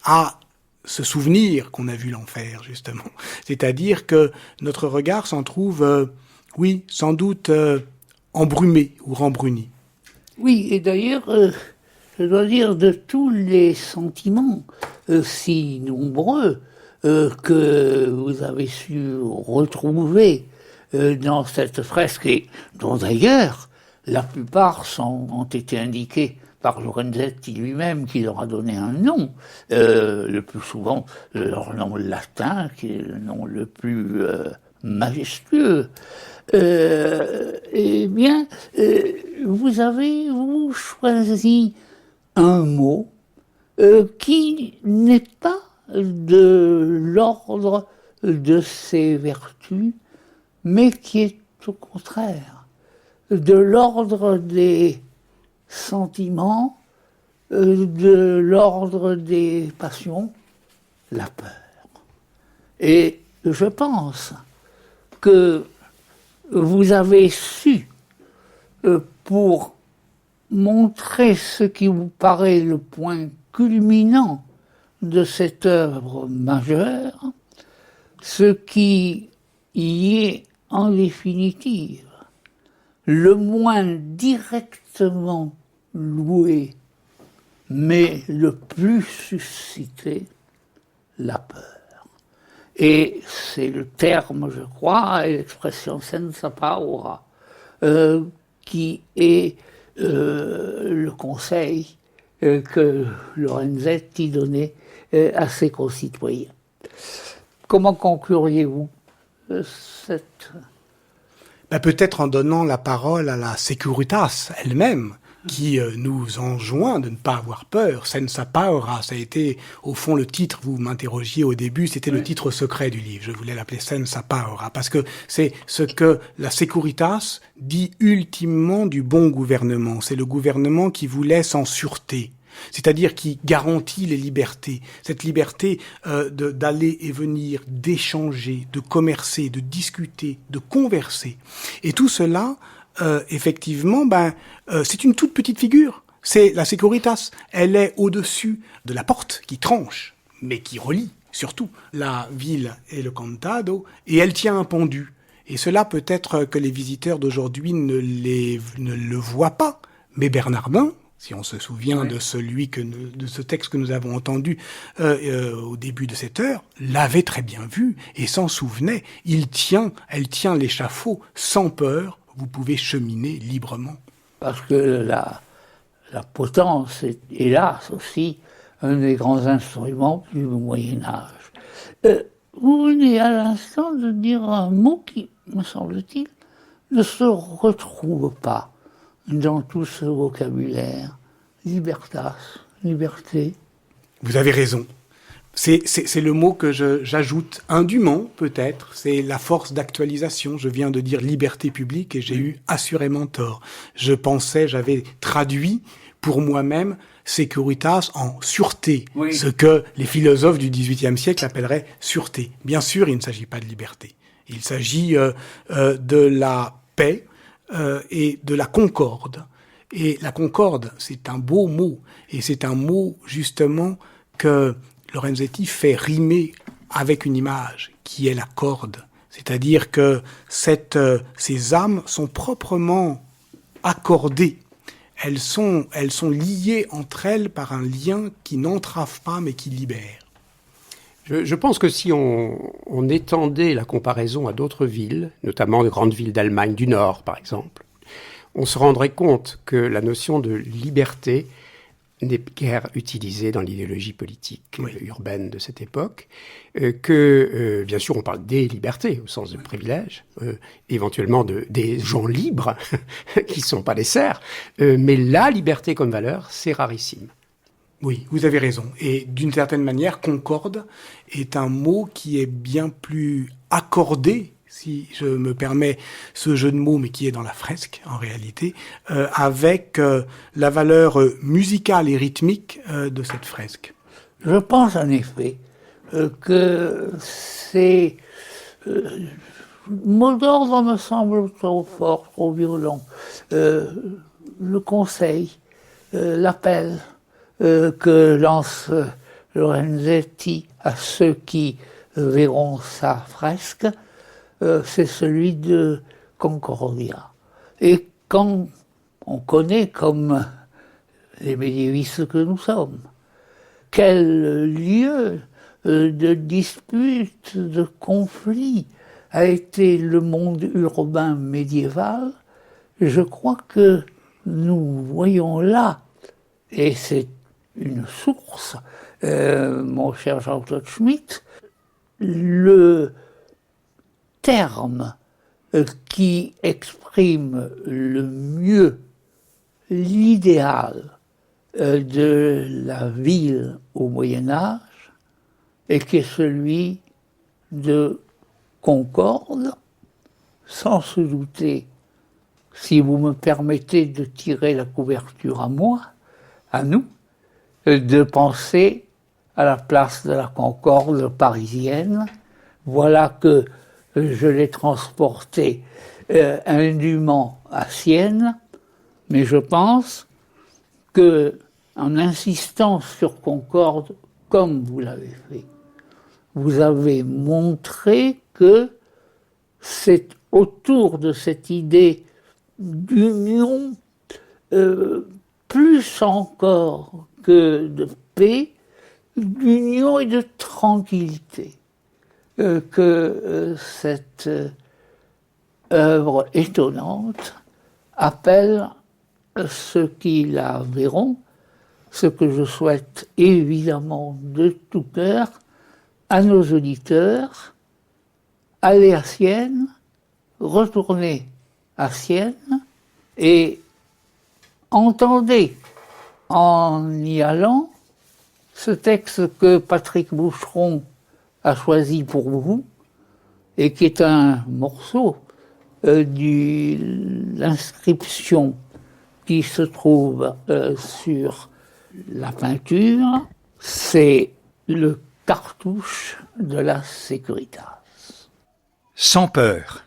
à se souvenir qu'on a vu l'enfer, justement. C'est-à-dire que notre regard s'en trouve, sans doute embrumé ou rembruni. Oui, et d'ailleurs, je dois dire, de tous les sentiments si nombreux que vous avez su retrouver dans cette fresque, et dont d'ailleurs la plupart ont été indiqués par Lorenzetti lui-même, qui leur a donné un nom, le plus souvent leur nom latin, qui est le nom le plus majestueux. Vous avez choisi un mot qui n'est pas de l'ordre de ses vertus, mais qui est au contraire de l'ordre des sentiments, de l'ordre des passions, la peur. Et je pense que vous avez su, pour montrer ce qui vous paraît le point culminant de cette œuvre majeure, ce qui y est en définitive le moins directement loué, mais le plus suscité, la peur. Et c'est le terme, je crois, et l'expression senza paura, qui est le conseil que Lorenzetti donnait à ses concitoyens. Comment concluriez-vous cette... Peut-être en donnant la parole à la Securitas elle-même, qui nous enjoint de ne pas avoir peur. Senza paura, ça a été, au fond, le titre, vous m'interrogiez au début, c'était le titre secret du livre. Je voulais l'appeler Senza paura, parce que c'est ce que la Securitas dit ultimement du bon gouvernement. C'est le gouvernement qui vous laisse en sûreté, c'est-à-dire qui garantit les libertés. Cette liberté d'aller et venir, d'échanger, de commercer, de discuter, de converser. Et tout cela effectivement, c'est une toute petite figure. C'est la Securitas. Elle est au-dessus de la porte qui tranche, mais qui relie surtout la ville et le Contado, et elle tient un pendu. Et cela peut-être que les visiteurs d'aujourd'hui ne le voient pas, mais Bernardin, si on se souvient de de ce texte que nous avons entendu au début de cette heure, l'avait très bien vu et s'en souvenait. Elle tient l'échafaud sans peur. Vous pouvez cheminer librement. Parce que la potence est, hélas, aussi un des grands instruments du Moyen-Âge. Vous venez à l'instant de dire un mot qui, me semble-t-il, ne se retrouve pas dans tout ce vocabulaire. Libertas, liberté. Vous avez raison. C'est le mot que j'ajoute indûment, peut-être. C'est la force d'actualisation. Je viens de dire liberté publique et j'ai eu assurément tort. J'avais traduit pour moi-même Securitas en sûreté, ce que les philosophes du XVIIIe siècle appelleraient sûreté. Bien sûr, il ne s'agit pas de liberté. Il s'agit de la paix et de la concorde. Et la concorde, c'est un beau mot. Et c'est un mot, justement, que Lorenzetti fait rimer avec une image, qui est la corde. C'est-à-dire que ces âmes sont proprement accordées. Elles sont liées entre elles par un lien qui n'entrave pas, mais qui libère. Je pense que si on étendait la comparaison à d'autres villes, notamment de grandes villes d'Allemagne du Nord, par exemple, on se rendrait compte que la notion de liberté n'est guère utilisée dans l'idéologie politique urbaine de cette époque, bien sûr on parle des libertés au sens de privilèges, éventuellement des gens libres qui ne sont pas des serfs, mais la liberté comme valeur, c'est rarissime. Oui, vous avez raison. Et d'une certaine manière, concorde est un mot qui est bien plus accordé, si je me permets ce jeu de mots, mais qui est dans la fresque en réalité, avec la valeur musicale et rythmique de cette fresque. Je pense en effet que c'est... mot d'ordre me semble trop fort, trop violent. Le conseil, l'appel que lance Lorenzetti à ceux qui verront sa fresque, c'est celui de Concordia. Et quand on connaît, comme les médiévistes que nous sommes, quel lieu de dispute, de conflit a été le monde urbain médiéval, je crois que nous voyons là, et c'est une source, mon cher Jean-Claude Schmitt, le terme qui exprime le mieux l'idéal de la ville au Moyen-Âge et qui est celui de concorde, sans se douter, si vous me permettez de tirer la couverture à moi, à nous, de penser à la place de la Concorde parisienne. Voilà que je l'ai transporté indûment à Sienne, mais je pense que, en insistant sur Concorde, comme vous l'avez fait, vous avez montré que c'est autour de cette idée d'union, plus encore que de paix, d'union et de tranquillité, que cette œuvre étonnante appelle ceux qui la verront, ce que je souhaite évidemment de tout cœur à nos auditeurs, aller à Sienne, retourner à Sienne et entendez en y allant ce texte que Patrick Boucheron a choisi pour vous et qui est un morceau de l'inscription qui se trouve sur la peinture, c'est le cartouche de la Securitas. Sans peur.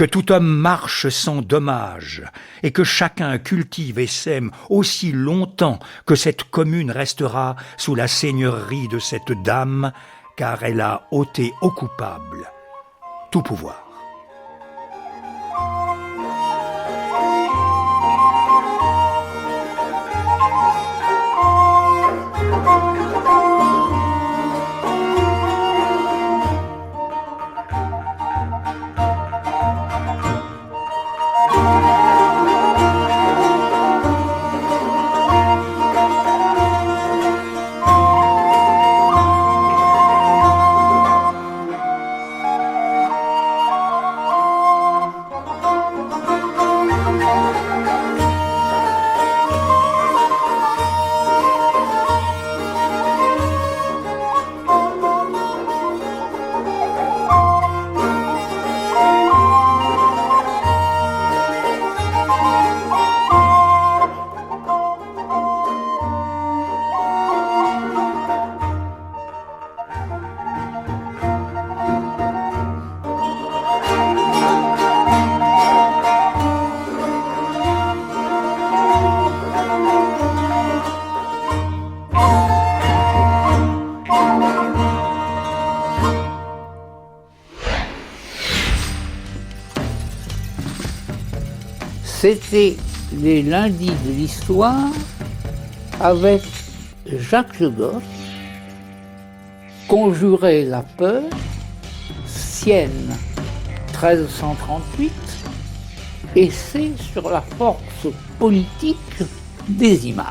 que tout homme marche sans dommage, et que chacun cultive et sème aussi longtemps que cette commune restera sous la seigneurie de cette dame, car elle a ôté au coupable tout pouvoir. C'était les lundis de l'histoire avec Jacques Le Goff, Conjurer la peur, Sienne 1338, essai sur la force politique des images.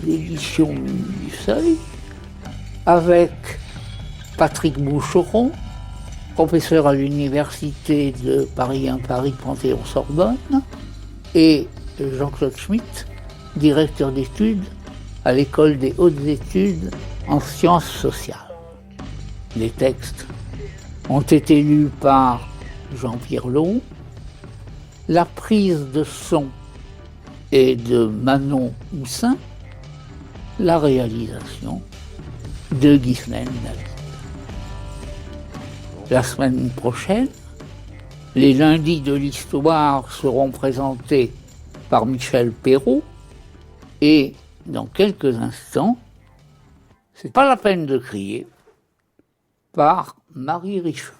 L'édition du Seuil, avec Patrick Boucheron, professeur à l'université de Paris 1 Paris Panthéon-Sorbonne, et Jean-Claude Schmitt, directeur d'études à l'École des hautes études en sciences sociales. Les textes ont été lus par Jean-Pierre Long. La prise de son est de Manon Houssin. La réalisation de Ghislaine David. La semaine prochaine, les lundis de l'histoire seront présentés par Michel Perrault et dans quelques instants, c'est pas la peine de crier, par Marie Richeux.